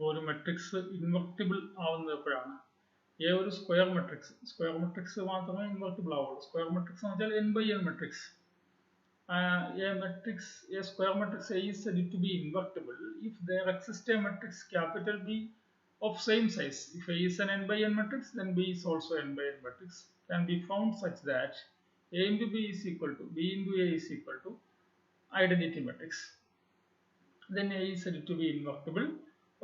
ഒരു matrix invertible ആവുന്നത് എപ്പോഴാണ്? എ ഒരു സ്ക്വയർ മെട്രിക്സ് മാത്രമേ ഇൻവെർട്ടിബിൾ ആവുള്ളൂ. സ്ക്വയർ മെട്രിക്സ് എന്ന് വെച്ചാൽ n/n matrix. A square matrix A is said to be invertible if there exists a matrix capital B of same size. If A is an n/n matrix, then B is also n/n matrix. Can be found such that A into B is equal to B into A is equal to identity matrix. Then A is said to be invertible,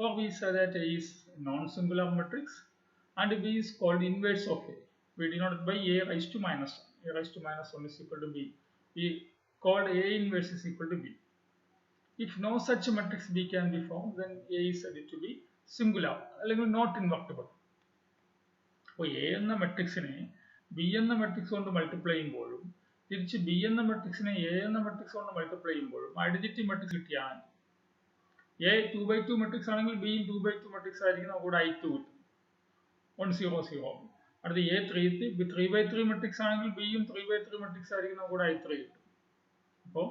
or we say that A is non-singular matrix and B is called inverse of A. We denote it by A raised to minus 1. A raised to minus 1 is equal to B. We called A inverse is equal to B. If no such matrix B can be found, then A is said to be singular, അല്ലെങ്കിൽ not invertible. അപ്പോൾ A എന്ന മെട്രിക്സിനെ B എന്ന matrix കൊണ്ട് multiply ചെയ്യുമ്പോഴും തിരിച്ച് B എന്ന മെട്രിക്സിനെ A എന്ന matrix കൊണ്ട് മൾട്ടിപ്ലൈ ചെയ്യുമ്പോഴും ഐഡന്റിറ്റി മെട്രിക്സ് കിട്ടിയാണ്. A 2/2 മെട്രിക്സ് ആണെങ്കിൽ B 2/2 മെട്രിക്സ് ആയിരിക്കും, നമുക്ക് ഇവിടെ I2 കിട്ടും. 1 0 0. അടുത്ത് A 3/3 മെട്രിക്സ് ആണെങ്കിൽ B യും 3/3 മെട്രിക്സ് ആയിരിക്കും, നമുക്ക് ഇവിടെ I3 കിട്ടും. അപ്പോൾ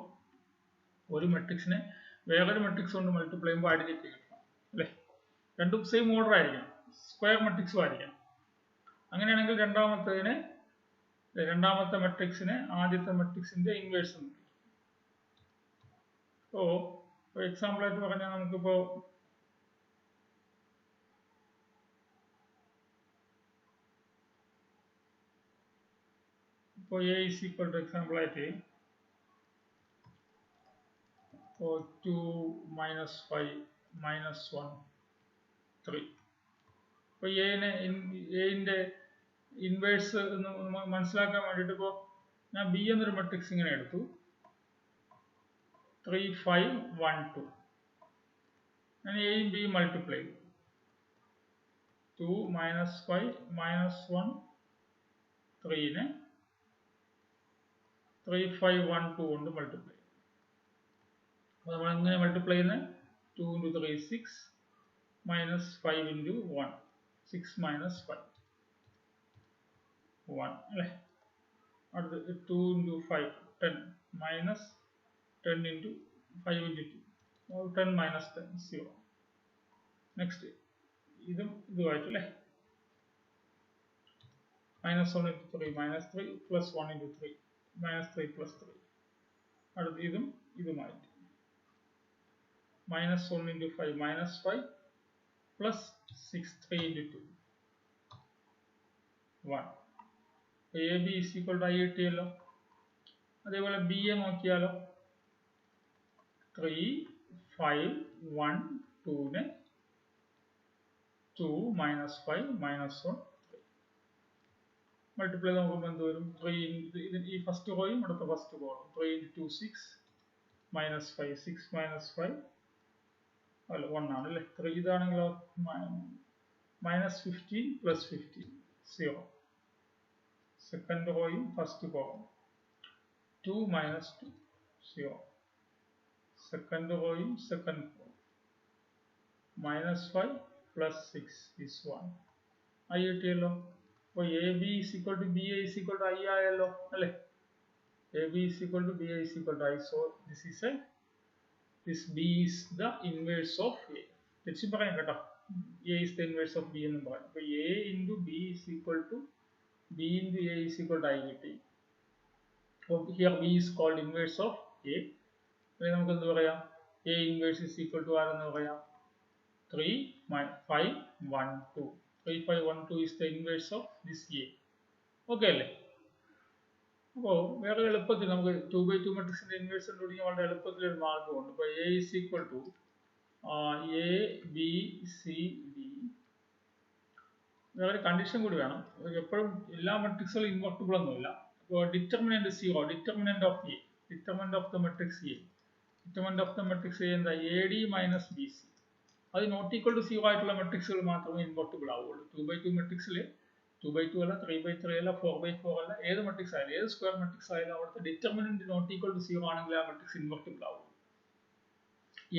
ഒരു മെട്രിക്സിനെ വേറൊരു മെട്രിക്സ് കൊണ്ട് മൾട്ടിപ്ലൈ ചെയ്യുമ്പോൾ ഐഡന്റിറ്റി കിട്ടണം അല്ലേ? രണ്ടും സെയിം ഓർഡർ ആയിരിക്കണം, സ്ക്വയർ മെട്രിക്സും ആയിരിക്കണം. അങ്ങനെയാണെങ്കിൽ രണ്ടാമത്തെ മെട്രിക്സിനെ ആദ്യത്തെ മെട്രിക്സിന്റെ ഇൻവേഴ്സ് കിട്ടും. അപ്പോൾ എക്സാമ്പിൾ ആയിട്ട് പറഞ്ഞാൽ നമുക്കിപ്പോ A is equal to example ആയിട്ട് 2 minus 5 minus 1 3. അപ്പോൾ എന്റെ ഇൻവേഴ്സ് എന്ന് മനസ്സിലാക്കാൻ വേണ്ടിയിട്ട് ഇപ്പോൾ ഞാൻ B എന്നൊരു മെട്രിക്സ് ഇങ്ങനെ എടുത്തു, 3 5 1 2. ഞാൻ എയും ബിയും മൾട്ടിപ്ലൈ ചെയ്തു, 2 minus 5 minus 1 3നെ 3 5 1 2 കൊണ്ട് മൾട്ടിപ്ലൈ. നമ്മൾ എങ്ങനെ മൾട്ടിപ്ലൈ ചെയ്യുന്നത്? 2 into 3 6 minus 5 into 1 6 minus 5 1 അല്ലേ? അടുത്ത് 2 into 5 10 minus 10 into 5 into 2 10 minus 10 0. Next ഇതുമായിട്ട് അല്ലേ? minus 1 into 3 minus 3 plus 1 into 3 minus 3 plus 3. അടുത്ത് ഇതുമായിട്ട് minus 1 into 5 minus 5 plus 6 3 into 2 1. AB is equal to I കിട്ടിയല്ലോ. അതേപോലെ B യെ നോക്കിയാലോ, 3 5 1 2നെ 2 minus 5 minus 1 3 മൾട്ടിപ്ലൈ നോക്കുമ്പോൾ എന്ത് വരും? 3 ഈ ഫസ്റ്റ് റോയും അടുത്ത ഫസ്റ്റ് റോയും 3 into 2 6 minus 5 6 minus 5 അല്ല 1 ആണ് അല്ലേ? 3 ഇതാണെങ്കിലോ minus 15 plus 15 0. സെക്കൻഡ് റോയും ഫസ്റ്റ് റോയും 2 minus 2 0. സെക്കൻഡ് റോയും second row minus 5 plus 6 is 1. I കിട്ടിയല്ലോ. അപ്പോൾ AB is equal to BA is equal to I ആയല്ലോ അല്ലേ? AB is equal to BA is equal to I. So this B is the inverse of A. തിരിച്ചും പറയാം കേട്ടോ, A is the inverse of B എന്നും പറയാം. അപ്പോൾ A into B is equal to B into A is equal to I കിട്ടി. അപ്പോൾ here B is called inverse of A. അപ്പോൾ നമുക്ക് എന്ത് പറയാം? A inverse is equal to ആരെന്ന് പറയാം? 3 5 1 2. 3 5 1 2 is the inverse of this A. Okay അല്ലേ? അപ്പോൾ വേറെ എളുപ്പത്തിൽ നമുക്ക് 2/2 മെട്രിക്സിന്റെ ഇൻവേഴ്സ് കണ്ടുപിടിക്കാൻ വളരെ എളുപ്പത്തിൽ ഒരു മാർഗമുണ്ട്. ഇപ്പോൾ A is equal to A B C D. വേറെ കണ്ടീഷൻ കൂടി വേണം. എപ്പോഴും എല്ലാ മെട്രിക്സുകളും ഇൻവെർട്ടിബിൾ ഒന്നുമില്ല. ഇപ്പോൾ determinant 0, determinant of A, determinant of the matrix A, determinant of the matrix A എന്താ? AD minus BC. അത് നോട്ട് ഈക്വൽ ടു 0 ആയിട്ടുള്ള മെട്രിക്സുകൾ മാത്രമേ ഇൻവെർട്ടിബിൾ ആവുള്ളൂ. 2/2 മെട്രിക്സിൽ 2/2 അല്ല, 3/3 അല്ല, 4/4 അല്ല, ഏത് മെട്രിക്സ് ആയാലും, ഏത് സ്ക്വയർ മെട്രിക്സ് ആയാലും അവിടുത്തെ ഡിറ്റർമിനന്റ് നോട്ട് ഈക്വൽ ടു 0 ആണെങ്കിൽ ആ മെട്രിക്സ് ഇൻവെർട്ടിബിൾ ആവുള്ളൂ.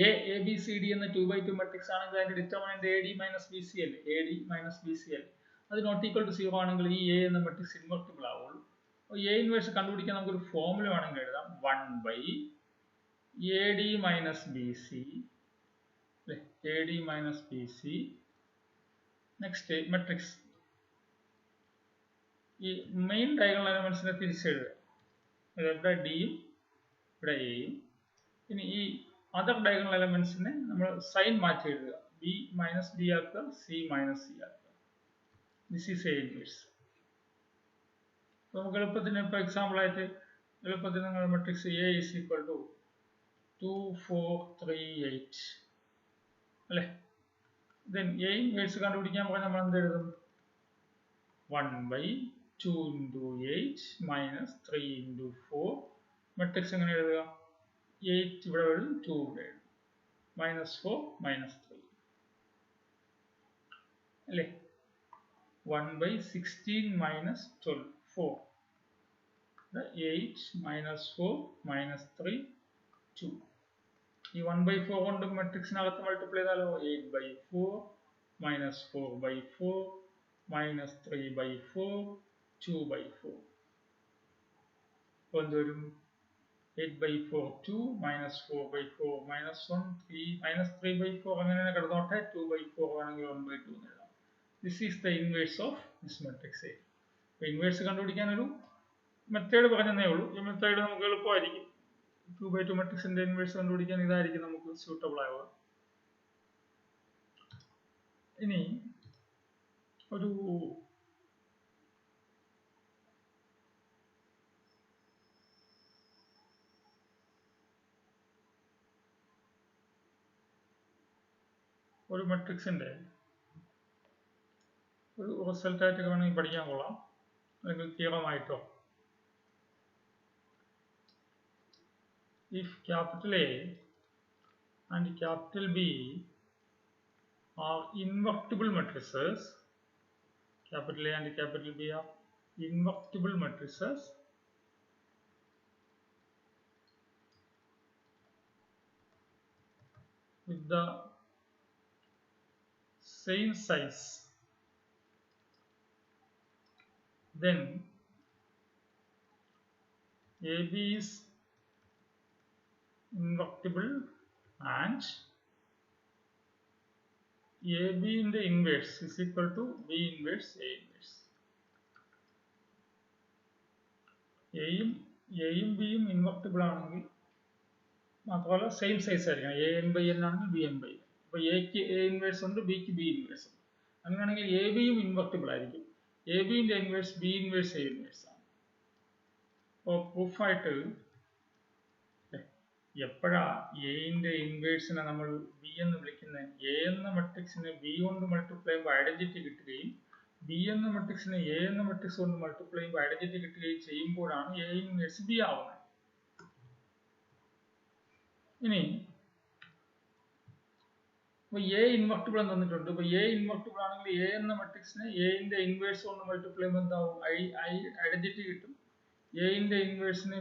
A B C D എന്ന 2/2 മെട്രിക്സ് ആണെങ്കിൽ അതിന്റെ ഡിറ്റർമിനന്റ് AD മൈനസ് BC അല്ലേ? AD മൈനസ് BC അല്ലേ? അത് നോട്ട് ഈക്വൽ ടു 0 ആണെങ്കിൽ ഈ A എന്ന മെട്രിക്സ് ഇൻവെർട്ടിബിൾ ആവുള്ളൂ. അപ്പോൾ A ഇൻവേഴ്സ് കണ്ടുപിടിക്കാൻ നമുക്കൊരു ഫോർമുല വേണമെങ്കിൽ എഴുതാം. 1/AD minus BC AD minus BC. Next matrix. ഈ മെയിൻ ഡയഗണൽ എലമെന്റ്സിനെ തിരിച്ചെഴുതുക. ഇവിടെ ഡിയും ഇവിടെ എയും. ഇനി ഈ അതർ ഡയഗണൽ എലമെന്റ്സിനെ നമ്മൾ സൈൻ മാറ്റി എഴുതുക. ബി മൈനസ് ഡി ആക്കുക, സി മൈനസ് സി ആക്കുക. This is A inverse. നമുക്ക് എളുപ്പത്തിന് ഇപ്പോൾ എക്സാമ്പിൾ ആയിട്ട് എളുപ്പത്തിന് നിങ്ങൾ matrix A is equal to 2 4 3 8 അല്ലേ. ദെൻ എ ഇൻവേഴ്സ് കണ്ടുപിടിക്കാൻ പറഞ്ഞാൽ നമ്മൾ എന്ത് എഴുതും? 1/2 into 8 minus 3 into 4. മെട്രിക്സ് എങ്ങനെ എഴുതുക? 8 ഇവിടെ എഴുതും, 2 ഇവിടെ എഴുതും, -4 -3 അല്ലേ. 1/16 minus 12 4. 8 -4 -3 2. ഈ 1/4 കൊണ്ട് മെട്രിക്സിനകത്ത് മൾട്ടിപ്ലൈ ചെയ്താലോ? 8/4 -4/4 -3/4 2/4. അപ്പോൾ എന്ത് വരും? 8/4 2 -4/4 -1 3 -3/4 അങ്ങനെ കിടന്നോട്ടെ. 2/4 ആണെങ്കിൽ 1/2 എന്ന് എഴുതാം. This is the inverse of this matrix A. അപ്പോൾ ഇൻവേഴ്സ് കണ്ടുപിടിക്കാൻ ഒരു മെത്തേഡ് പറഞ്ഞതേ ഉള്ളൂ. ഈ മെത്തേഡ് നമുക്ക് എളുപ്പമായിരിക്കും. 2/2 മെട്രിക്സിന്റെ ഇൻവേഴ്സ് കണ്ടുപിടിക്കാൻ ഇതായിരിക്കും നമുക്ക് സ്യൂട്ടബിൾ ആവുക. ഇനി ഒരു മെട്രിക്സിന്റെ ഒരു റിസൾട്ട് ആയിട്ട് വേണമെങ്കിൽ പഠിക്കാൻ കൊള്ളാം, അല്ലെങ്കിൽ തിയറമായിട്ടോ. If capital A and capital B are invertible matrices, capital A and capital B are invertible matrices, with the same size, then AB is invertible and AB in the inverse is equal to B inverse A inverse. എയും ബിയും invertible ആണെങ്കിൽ മാത്രമല്ല same size ആയിരിക്കണം. AN/N ആണെങ്കിൽ BN/N. അപ്പോൾ എക്ക് A inverse ഉണ്ട്, ബിക്ക് B ഇൻവേഴ്സ് ഉണ്ട്. അങ്ങനെയാണെങ്കിൽ എ ബിയും ഇൻവെർട്ടിബിൾ ആയിരിക്കും. എ ബിന്റെ inverse B inverse A inverse ആണ്. അപ്പോൾ പ്രൂഫായിട്ട് എപ്പോഴാ എന്റെ ഇൻവേഴ്സിനെ നമ്മൾ ബി എന്ന് വിളിക്കുന്നത്? എ എന്ന മെട്രിക്സിനെ ബി കൊണ്ട് മൾട്ടിപ്ലൈ ചെയ്യുമ്പോൾ ഐഡന്റിറ്റി കിട്ടുകയും ബി എന്ന മെട്രിക്സിനെ എ എന്ന മെട്രിക്സ് കൊണ്ട് മൾട്ടിപ്ലൈ ചെയ്യുമ്പോൾ ഐഡന്റിറ്റി കിട്ടുകയും ചെയ്യുമ്പോഴാണ് എ ഇൻവേഴ്സ് ബി ആവുന്നത്. ഇനി എ ഇൻവെർട്ടിബിൾ എന്ന് തന്നിട്ടുണ്ട്. ഇപ്പൊ എ ഇൻവെർട്ടിബിൾ ആണെങ്കിൽ എ എന്ന മെട്രിക്സിനെ എന്റെ ഇൻവേഴ്സ് കൊണ്ട് മൾട്ടിപ്ലൈ ചെയ്യുമ്പോൾ എന്താവും? ഐഡന്റിറ്റി കിട്ടും. എന്റെ ഇൻവേഴ്സിനെ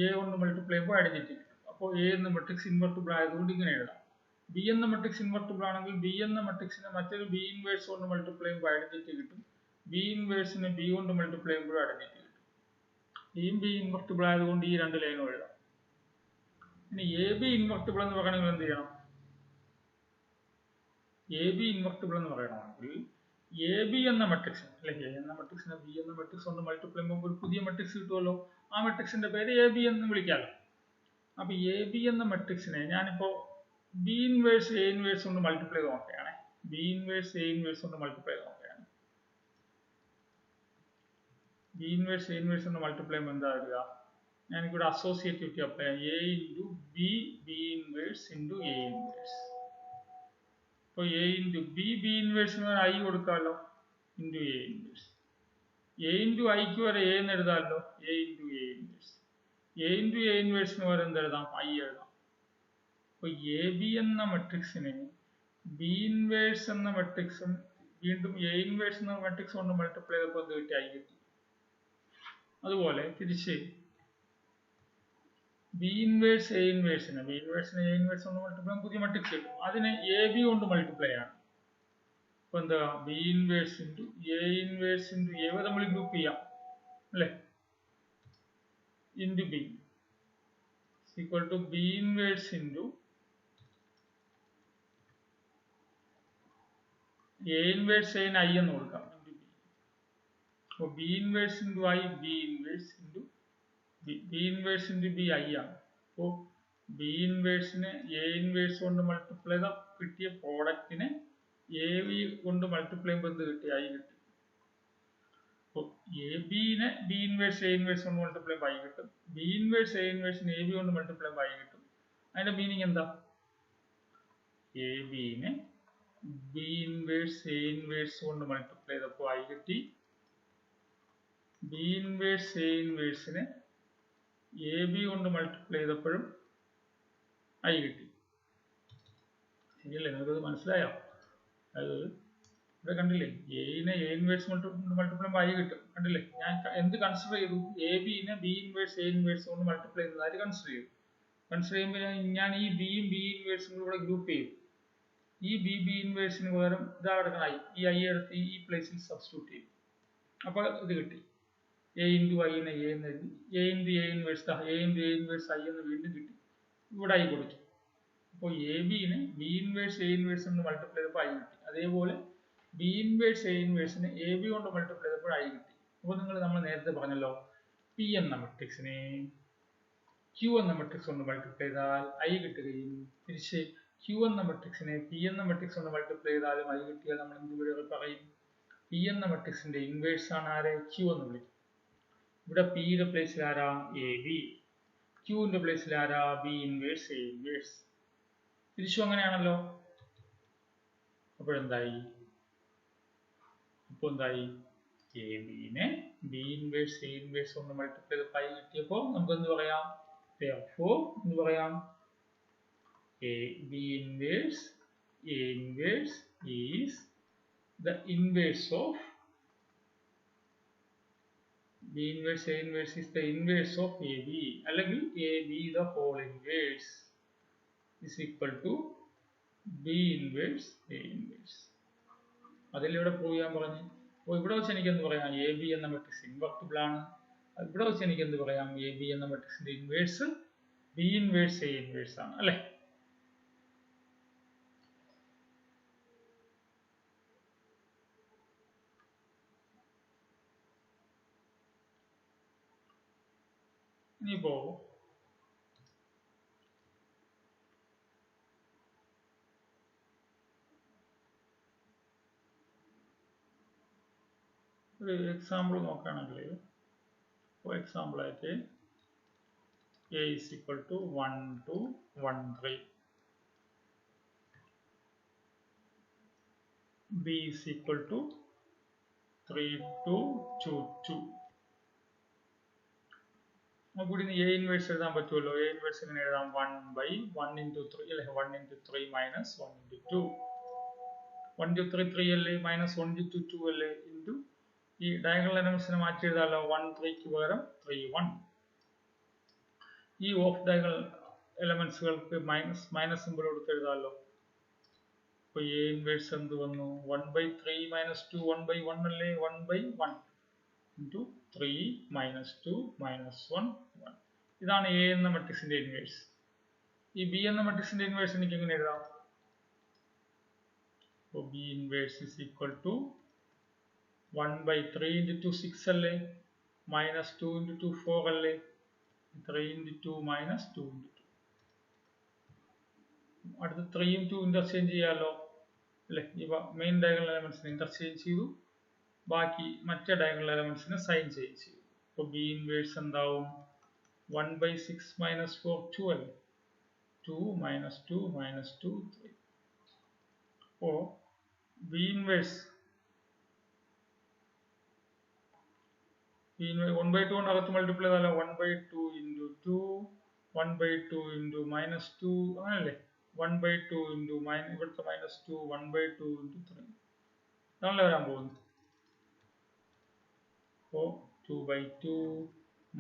എ കൊണ്ട് മൾട്ടിപ്ലൈ ചെയ്യുമ്പോൾ ഐഡന്റിറ്റി കിട്ടും. അപ്പോൾ എ എന്ന മെട്രിക്സ് ഇൻവെർട്ടിബിൾ ആയതുകൊണ്ട് ഇങ്ങനെ എഴുതാം. ബി എന്ന മെട്രിക്സ് ഇൻവെർട്ടിബിൾ ആണെങ്കിൽ ബി എന്ന മെട്രിക്സിനെ മറ്റൊരു ബി ഇൻവേഴ്സ് കൊണ്ട് മൾട്ടിപ്ലൈ ചെയ്യുമ്പോൾ ഐഡന്റിറ്റി കിട്ടും. ബി ഇൻവേഴ്സിനെ ബി കൊണ്ട് മൾട്ടിപ്ലൈ ചെയ്യുമ്പോൾ ഐഡന്റിറ്റി കിട്ടും. എയും ബി ഇൻവെർട്ടിബിൾ ആയതുകൊണ്ട് ഈ രണ്ട് ലൈനും എഴുതാം. ഇനി എ ബി ഇൻവെർട്ടിബിൾ എന്ന് പറയണമെങ്കിൽ എന്ത് ചെയ്യണം? എ ബി ഇൻവെർട്ടിബിൾ എന്ന് പറയണമെങ്കിൽ എ ബി എന്ന മെട്രിക്സ് അല്ലെങ്കിൽ എ എന്ന മെട്രിക്സിനെ ബി എന്ന മെട്രിക്സ് കൊണ്ട് മൾട്ടിപ്ലൈ ചെയ്യുമ്പോൾ ഒരു പുതിയ മെട്രിക്സ് കിട്ടുമല്ലോ. ആ മെട്രിക്സിന്റെ പേര് എ ബി എന്ന് വിളിക്കാമല്ലോ. അപ്പൊ എ ബി എന്ന മെട്രിക്സിനെ ഞാനിപ്പോ ബി ഇൻവേഴ്സ് എ ഇൻവേഴ്സ് കൊണ്ട് മൾട്ടിപ്ലൈ ചെയ്ത് നോക്കുകയാണ്. ബി ഇൻവേഴ്സ് എ ഇൻവേഴ്സ് കൊണ്ട് മൾട്ടിപ്ലൈ ചെയ്ത് നോക്കുകയാണ്. ബി ഇൻവേഴ്സ് എ ഇൻവേഴ്സ് കൊണ്ട് മൾട്ടിപ്ലൈ ചെയ്യുമ്പോൾ എന്താ വരിക? ഞാനിവിടെ അസോസിയേറ്റിവിറ്റി അപ്ലൈ ചെയ്യാം. A into B B inverse into A inverse. അപ്പോൾ എ ഇൻറ്റു ബി ബി ഇൻവേഴ്സിന് വരെ ഐ കൊടുക്കാമല്ലോ, into A inverse. A into ഐക്ക് വരെ എ എന്ന് എഴുതാമല്ലോ, A into A inverse. A into A ഇൻവേഴ്സിന് വരെ എന്ത് എഴുതാം? ഐ എഴുതാം. അപ്പോൾ എ ബി എന്ന മെട്രിക്സിനെ ബി ഇൻവേഴ്സ് എന്ന മെട്രിക്സും വീണ്ടും എ ഇൻവേഴ്സ് എന്ന മെട്രിക്സ് കൊണ്ട് മൾട്ടിപ്ലൈ ചെയ്തപ്പോൾ എന്ത് കിട്ടി? ഐ കിട്ടി. അതുപോലെ തിരിച്ച് ബി ഇൻവേഴ്സ് എ ഇൻവേഴ്സിനെ ബി ഇൻവേഴ്സിനെ എ ഇൻവേഴ്സ് കൊണ്ട് മൾട്ടിപ്ലൈ പുതിയ മെട്രിക്സ് കിട്ടും. അതിനെ എ ബി കൊണ്ട് മൾട്ടിപ്ലൈ ആണ്. അപ്പൊ എന്താ? B inverse into A inverse into A നമ്മൾ ഗ്രൂപ്പ് ചെയ്യാം അല്ലേ, into B equal to B inverse into A inverse എന് ഐ എന്ന് കൊടുക്കാം. അപ്പോൾ B inverse into I, B inverse into B inverse into B I ആണ്. അപ്പോൾ ബി ഇൻവേഴ്സിന് എ ഇൻവേഴ്സ് കൊണ്ട് മൾട്ടിപ്ലൈ ചെയ്ത കിട്ടിയ പ്രോഡക്റ്റിനെ എ ബി കൊണ്ട് മൾട്ടിപ്ലൈ ചെയ്യുമ്പോൾ എന്ത് കിട്ടി? ഐ കിട്ടി. അപ്പോൾ എ ബിനെ ബി ഇൻവേഴ്സ് എ ഇൻവേഴ്സ് കൊണ്ട് മൾട്ടിപ്ലൈ ചെയ്യുമ്പോൾ ഐ കിട്ടും. ബി ഇൻവേഴ്സ് എ ഇൻവേഴ്സിന് എ ബി കൊണ്ട് മൾട്ടിപ്ലൈ ചെയ്യുമ്പോൾ ഐ കിട്ടും. അതിന്റെ മീനിങ് എന്താ? എ ബിനെ ബി ഇൻവേഴ്സ് എ ഇൻവേഴ്സ് കൊണ്ട് മൾട്ടിപ്ലൈ ചെയ്തപ്പോൾ ഐ കിട്ടി. ബി ഇൻവേഴ്സ് എ ഇൻവേഴ്സിനെ എ ബി കൊണ്ട് മൾട്ടിപ്ലൈ ചെയ്തപ്പോഴും ഐ കിട്ടി. ശരിയല്ലേ? നിങ്ങൾക്കത് മനസ്സിലായോ? അത് ഇവിടെ കണ്ടില്ലേ? എനെ എ ഇൻവേഴ്സ് കൊണ്ട് മൾട്ടിപ്ലൈ ചെയ്യുമ്പോൾ ഐ കിട്ടും. കണ്ടില്ലേ? ഞാൻ എന്ത് കൺസിഡർ ചെയ്തു? എ ബിനെ ബി ഇൻവേഴ്സ് എ ഇൻവേഴ്സ് കൊണ്ട് മൾട്ടിപ്ലൈ ചെയ്യുന്നതായിട്ട് കൺസിഡർ ചെയ്തു. കൺസിഡർ ചെയ്യുമ്പോൾ ഞാൻ ഈ ബിയും ബി ഇൻവേഴ്സും കൂടെ ഗ്രൂപ്പ് ചെയ്തു. ഈ ബി ഇൻവേഴ്സിന് പകരം ഇതാ കിടക്കുന്ന ഐ, ഈ ഐ എടുത്ത് ഈ പ്ലേസിൽ സബ്സ്റ്റിറ്റ്യൂട്ട് ചെയ്തു. അപ്പോൾ ഇത് കിട്ടി. എ ഇൻറ്റു ഐനെ എ എന്ന് എഴുതി. A into A inverse A into A inverse I എന്ന് വീണ്ടും കിട്ടി. ഇവിടെ ഐ കൊടുത്തു. അപ്പോൾ എ ബിനെ ബി ഇൻവേഴ്സ് എ ഇൻവേഴ്സ് കൊണ്ട് മൾട്ടിപ്ലൈ ചെയ്തപ്പോൾ ഐ കിട്ടി. അതേപോലെ ബി ഇൻവേഴ്സ് എ ഇൻവേഴ്സിനെ എ ബി കൊണ്ട് മൾട്ടിപ്ലൈ ചെയ്തപ്പോൾ ഐ കിട്ടി. അപ്പോൾ നമ്മൾ നേരത്തെ പറഞ്ഞല്ലോ, പി എന്ന മെട്രിക്സിനെ ക്യൂ എന്ന മെട്രിക്സ് കൊണ്ട് മൾട്ടിപ്ലൈ ചെയ്താൽ ഐ കിട്ടുകയും തിരിച്ച് ക്യൂ എന്ന മെട്രിക്സിനെ പി എന്ന മെട്രിക്സ് കൊണ്ട് മൾട്ടിപ്ലൈ ചെയ്താലും ഐ കിട്ടിയാൽ നമ്മൾ എന്ത് പറയും? പി എന്ന മെട്രിക്സിന്റെ ഇൻവേഴ്സ് ആണ് ആരെ? ക്യൂ എന്ന് വിളിക്കും. ഇവിടെ പിയുടെ പ്ലേസിൽ ആരാ? A B. ക്യൂവിന്റെ പ്ലേസിൽ ആരാ? B inverse A inverse. തിരിച്ചു അങ്ങനെയാണല്ലോ. അപ്പോഴെന്തായി? എ ബിനെ ബി ഇൻവേഴ്സ് എ ഇൻവേഴ്സ് കൊണ്ട് മൾട്ടിപ്ലൈ ചെയ്ത് പൈ കിട്ടിയപ്പോൾ നമുക്ക് എന്ത് പറയാം? എന്ത് പറയാം? B inverse A inverse is the inverse of B inverse A inverse is the inverse of AB. അല്ലെങ്കിൽ AB the whole inverse is equal to B inverse A inverse. അതിൽ ഇവിടെ പ്രൂവ് ചെയ്യാൻ പറഞ്ഞു. അപ്പോൾ ഇവിടെ വെച്ച് എനിക്ക് എന്ത് പറയാം? എ ബി എന്ന മെട്രിക്സ് ഇൻവെർട്ടിബിൾ ആണ്. ഇവിടെ വെച്ച് എനിക്ക് എന്ത് പറയാം? എ ബി എന്ന മെട്രിക്സിന്റെ inverse B inverse A inverse ആണ്, അല്ലേ? ഇനിയിപ്പോ ഒരു എക്സാമ്പിൾ നോക്കുകയാണെങ്കിൽ, ഫോർ എക്സാമ്പിൾ ആയിട്ട് A is equal to 1 to 1 3, B is equal to 3 to 2 2. നമുക്ക് ഇവിടെ A ഇൻവേഴ്സ് എഴുതാൻ പറ്റുമല്ലോ. A ഇൻവേഴ്സ് എങ്ങനെ എഴുതാം? 1 by 1 into 3 അല്ലേ? 1 into 3 minus 1 into 2. 1 into 3 3 അല്ലേ? മൈനസ് 1 into 2 അല്ലേ? ഇൻറ്റു ഈ ഡയഗണൽ എലമെന്റ്സിനെ മാറ്റി എഴുതാമല്ലോ. 1 3ക്ക് പകരം 3 1. ഈ ഓഫ് ഡയഗണൽ എലമെന്റ്സുകൾക്ക് മൈനസ് സിമ്പിൾ കൊടുത്ത് എഴുതാമല്ലോ. അപ്പോൾ A ഇൻവേഴ്സ് എന്ത് വന്നു? 1 by 3 minus 2 1 by 1 അല്ലേ? 1 by 1 into 3 minus 2 minus 1 1. ഇതാണ് A എന്ന മെട്രിക്സിന്റെ ഇൻവേഴ്സ്. ഈ B എന്ന മെട്രിക്സിന്റെ ഇൻവേഴ്സ് എനിക്ക് എങ്ങനെ എഴുതാം? അപ്പോൾ B inverse is equal to 1 by 3 into 2 6 അല്ലേ? minus 2 into 2 4 അല്ലേ? 3 into 2 minus 2 into 2. അടുത്ത 3യും 2 ഇന്റർചേഞ്ച് ചെയ്യാമല്ലോ, അല്ലേ? ഇവ മെയിൻ ഡയഗണൽ എലമെന്റ്സിനെ ഇന്റർചേഞ്ച് ചെയ്തു. ബാക്കി മറ്റേ ഡയഗണൽ എലമെന്റ്സിനെ സൈൻ ചേഞ്ച് ചെയ്തു. അപ്പോൾ B ഇൻവേഴ്സ് എന്താവും? 1 by 6 minus 4 2 അല്ലേ? 2 minus 2 minus 2 3. അപ്പോൾ B ഇൻവേഴ്സ് 1 by 2 കൊണ്ട് അകത്ത് മൾട്ടിപ്ലൈ ചെയ്താലോ? 1 by 2 into 2 1 by 2 into minus 2 അങ്ങനല്ലേ? 1 by 2 into ഇവിടുത്തെ minus 2 1 by 2 into 3 അതാണല്ലോ വരാൻ പോകുന്നത്. അപ്പോൾ 2 by 2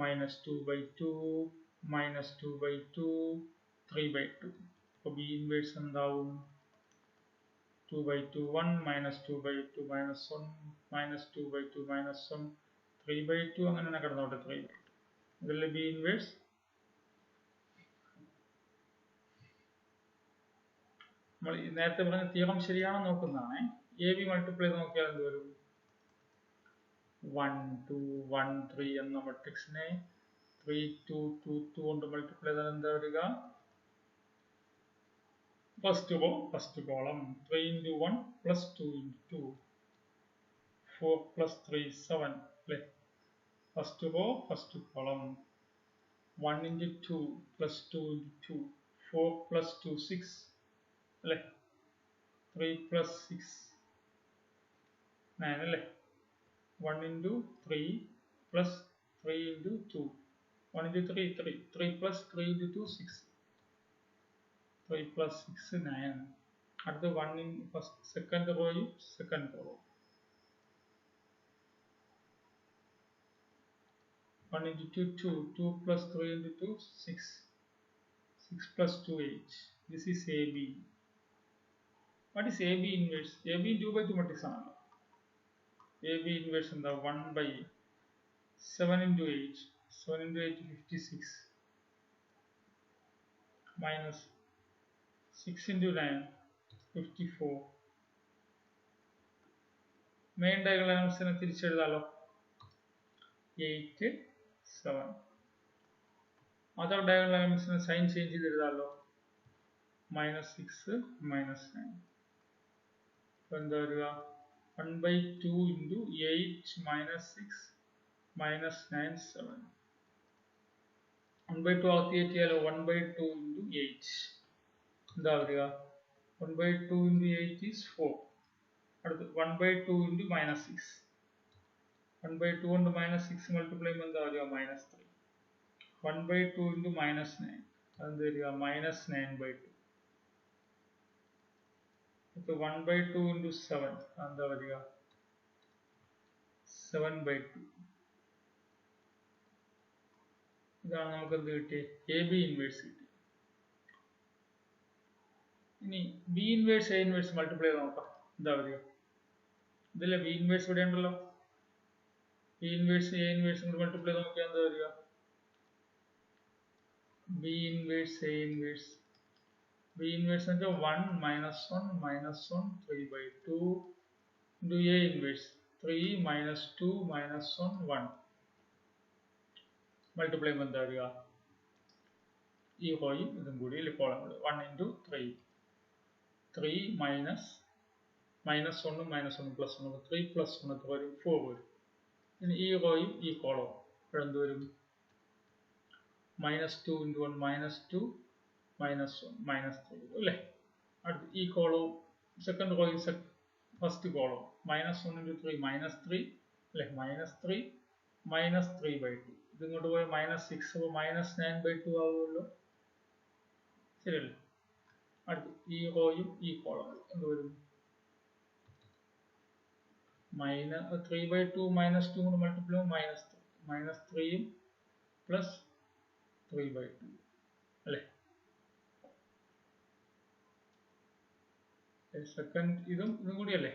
minus 2 by 2 minus 2 by 2 3 by 2. അപ്പോൾ B ഇൻവേഴ്സ് എന്താവും? 2 by 2 1 minus 2 by 2 minus 1 minus 2 by 2 minus 1 3 by 2 അങ്ങനെ തന്നെ കിടന്നോട്ടെ. 3 by 2 ഇതല്ലേ B ഇൻവേഴ്സ്. നമ്മൾ നേരത്തെ പറഞ്ഞ തിയറം ശരിയാണെന്ന് നോക്കുന്നതാണ്. എ ബി മൾട്ടിപ്ലൈ ചെയ്ത് നോക്കിയാൽ എന്ത് വരും? 1 2 1 3 എന്ന മെട്രിക്സിനെ 3 2 2 2 കൊണ്ട് മൾട്ടിപ്ലൈ ചെയ്താൽ എന്താ വരിക? First row first column 3 into 1 plus 2 into 2 4 plus 3 7 അല്ലേ? First row first column 1 into 2 plus 2 into 2 4 plus 2 6 അല്ലേ? 3 plus 6 9 അല്ലേ? 1 into 3 plus 3 into 2 1 into 3 3 3 plus 3 into 2 6 3 plus 6 9. അടുത്ത 1 in first second row second row 1 into 2 2 2 plus 3 into 2 6 6 plus 2 8. This is AB. What is AB inverse? AB 2 by 2 matrix ആണല്ലോ. AB inverse എന്താ? 1 by 7 into 8 7 into 8 56 minus 6 into 9 54. Main diagonal എലമെന്റ്സിനെ തിരിച്ചെഴുതാലോ. 8 7. Other diagonal എലമെന്റ്സിനെ sign change ചെയ്ത് എഴുതാലോ. -6 -9. എന്താ വരിക? 1 by 2 into 8 minus 6 minus 9 7. 1 by 2 അകത്ത് കയറ്റിയാലോ. 1 by 2 into 8 എന്താ വരിക? 1 by 2 into 8 is 4. അടുത്ത് 1 by 2 into -6. 1 by 2 കൊണ്ട് -6 മൾട്ടിപ്ലൈ ചെയ്യുമ്പോൾ എന്താ വരിക? -3. 1 by 2 into -9 അതെന്ത് വരിക? -9 by 2. അടുത്ത് 1 by 2 into 7 എന്താ വരിക? 7 by 2. ഇതാണ് നമുക്ക് എന്ത് കിട്ടിയത്? എ ബി ഇൻവേഴ്സ് കിട്ടി. ഇനി B inverse A inverse multiply ചെയ്ത് നോക്കാം. എന്താ വരിക? ഇതിലെ ബി ഇൻവേഴ്സ് ഇവിടെ ഉണ്ടല്ലോ. ബി ഇൻവേഴ്സ് എ ഇൻവേഴ്സ് കൊണ്ട് മൾട്ടിപ്ലൈ ചെയ്ത് നോക്കിയാൽ എന്താ വരിക? B inverse A inverse B inverse എന്ന് വെച്ചാൽ 1 -1 -1 3 by 2 into A inverse 3 -2 -1 1. Multiply ചെയ്യുമ്പോൾ എന്താ വരിക? ഈ റോയും ഇതും കൂടി കോളങ്ങൾ 1 into 3 3 minus -1 -1 plus 1 3 plus 1 വരും 4 വരും. ഇനി ഈ റോയും ഈ കോളവും ഇവിടെ എന്ത് വരും? -2 into 1 -2 -1 -3 അല്ലേ? അടുത്ത് ഈ കോളവും സെക്കൻഡ് റോയും ഫസ്റ്റ് കോളം -1 into 3 -3 അല്ലേ? -3 -3 by 2. ഇതിങ്ങോട്ട് പോയി -6 അപ്പോൾ -9 by 2 ആവുമല്ലോ. ശരിയല്ലേ? അടുത്ത് ഈ റോയും ഈ കോളവും എന്ത് വരും? -3 by 2 -2 കൊണ്ട് മൾട്ടിപ്ലൈ ചെയ്യുമ്പോൾ -3 പ്ലസ് 3 by 2 അല്ലേ? സെക്കൻഡ് ഇതും കൂടിയല്ലേ?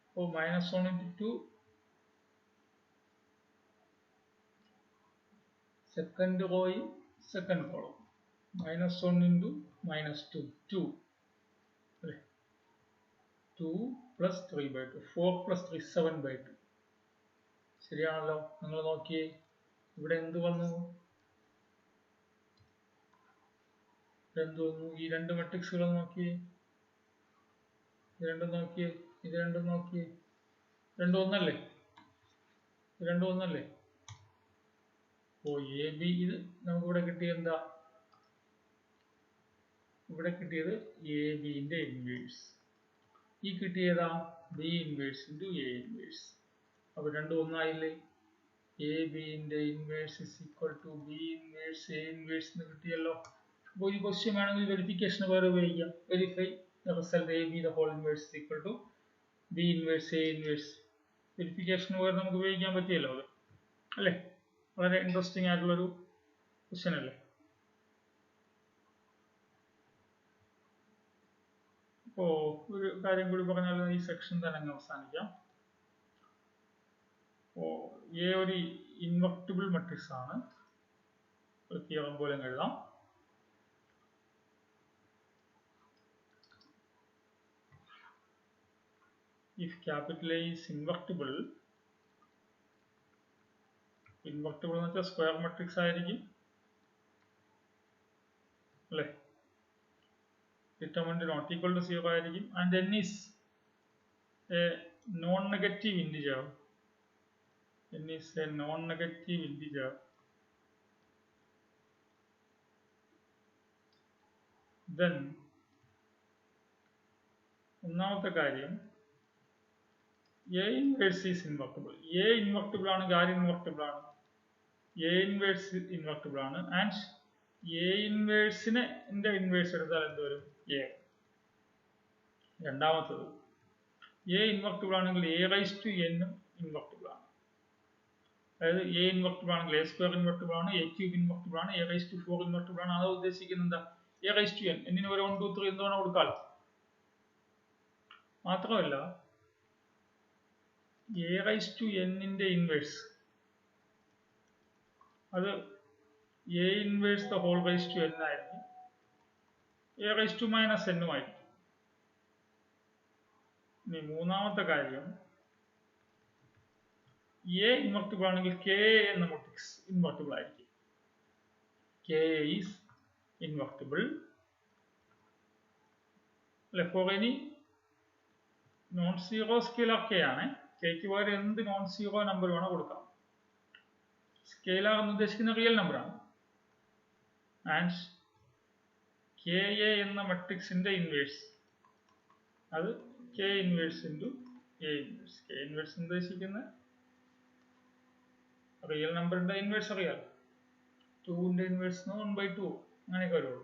അപ്പോൾ -1 into 2 സെക്കൻഡ് റോയും സെക്കൻഡ് കോളം -1 into -2 2 അല്ലേ? 2 plus 3 by 2 4 plus 3 7 by 2. ശരിയാണല്ലോ? നിങ്ങൾ നോക്കിയേ ഇവിടെ എന്ത് വന്നു? ഈ രണ്ട് മെട്രിക്സുകൾ നോക്കിയേ. ഇത് രണ്ടും നോക്കിയേ. ഇത് രണ്ടും നോക്കിയേ. രണ്ടും ഒന്നല്ലേ? ഇത് രണ്ടും ഒന്നല്ലേ? ഓ എ ബി ഇത് നമുക്കിവിടെ കിട്ടിയത് എന്താ? ഇവിടെ കിട്ടിയത് എ ബിന്റെ ഇൻവേഴ്സ്. ഈ കിട്ടിയതാ B inverse into A inverse. അപ്പോൾ രണ്ടും ഒന്നായില്ലേ? എ ബിന്റെ inverse is equal to B inverse A inverse എന്ന് കിട്ടിയല്ലോ. അപ്പോൾ ഒരു ക്വസ്റ്റ്യൻ വേണമെങ്കിൽ വെരിഫിക്കേഷൻ വേറെ ഉപയോഗിക്കാം. Verify the result A B the whole inverse is equal to B inverse A inverse. Verification വേറെ നമുക്ക് ഉപയോഗിക്കാൻ പറ്റിയല്ലോ അത് അല്ലേ? വളരെ ഇൻട്രസ്റ്റിംഗ് ആയിട്ടുള്ളൊരു ക്വസ്റ്റ്യൻ അല്ലേ? അപ്പോൾ ഒരു കാര്യം കൂടി പറഞ്ഞാൽ ഈ സെക്ഷൻ തന്നെ അങ്ങ് അവസാനിക്കാം. അപ്പോൾ എ ഒരു ഇൻവെർട്ടിബിൾ മെട്രിക്സ് ആണ്. ഒരു തിയറം പോലെ എഴുതാം. if capital A is invertible എന്ന് വെച്ചാൽ സ്ക്വയർ മെട്രിക്സ് ആയിരിക്കും അല്ലേ, determinant not equal to 0 ആയിരിക്കും, and n is a non-negative integer. n is a non-negative integer. Then ഒന്നാമത്തെ കാര്യം A inverse is invertible. A invertible ആണെങ്കിൽ ആര് invertible ആണ്? A inverse invertible ആണ്, and A inverse-നെ ഇൻവേഴ്സ് എടുത്താൽ എന്ത് വരും? A. രണ്ടാമത്തത് A invertible ആണെങ്കിൽ A raised to n invertible ആണ്. അതായത് A invertible ആണെങ്കിൽ A square invertible ആണ്, A cube invertible ആണ്, A raised to 4 invertible ആണ്. അത് ഉദ്ദേശിക്കുന്നത് എന്താ? A raised to n. എന്നിന് ഒരു 1 2 3 എന്ത് വേണം കൊടുക്കാലോ. മാത്രമല്ല A raised to n ന്റെ ഇൻവേഴ്സ് അത് A inverse the whole raised to n ആയിരിക്കും, A raised to minus n ആയിരിക്കും. ഇനി മൂന്നാമത്തെ കാര്യം A invertible ആണെങ്കിൽ K എന്ന മെട്രിക്സ് ഇൻവെർട്ടിബിൾ ആയിരിക്കും. K is invertible. For any non zero scalar K ആണ്. Kക്ക് പകരം എന്ത് നോൺ സീറോ നമ്പർ വേണോ കൊടുക്കാം. സ്കെയിലർ എന്ന് ഉദ്ദേശിക്കുന്ന റിയൽ നമ്പർ ആണ്. ആൻഡ് KA എന്ന മെട്രിക്സിന്റെ ഇൻവേഴ്സ് അത് K inverse into A inverse. K inverse ഉദ്ദേശിക്കുന്ന റിയൽ നമ്പറിന്റെ ഇൻവേഴ്സ് അറിയാം. 2ന്റെ ഇൻവേഴ്സ് 1/2 അങ്ങനെയൊക്കെ വരുള്ളൂ.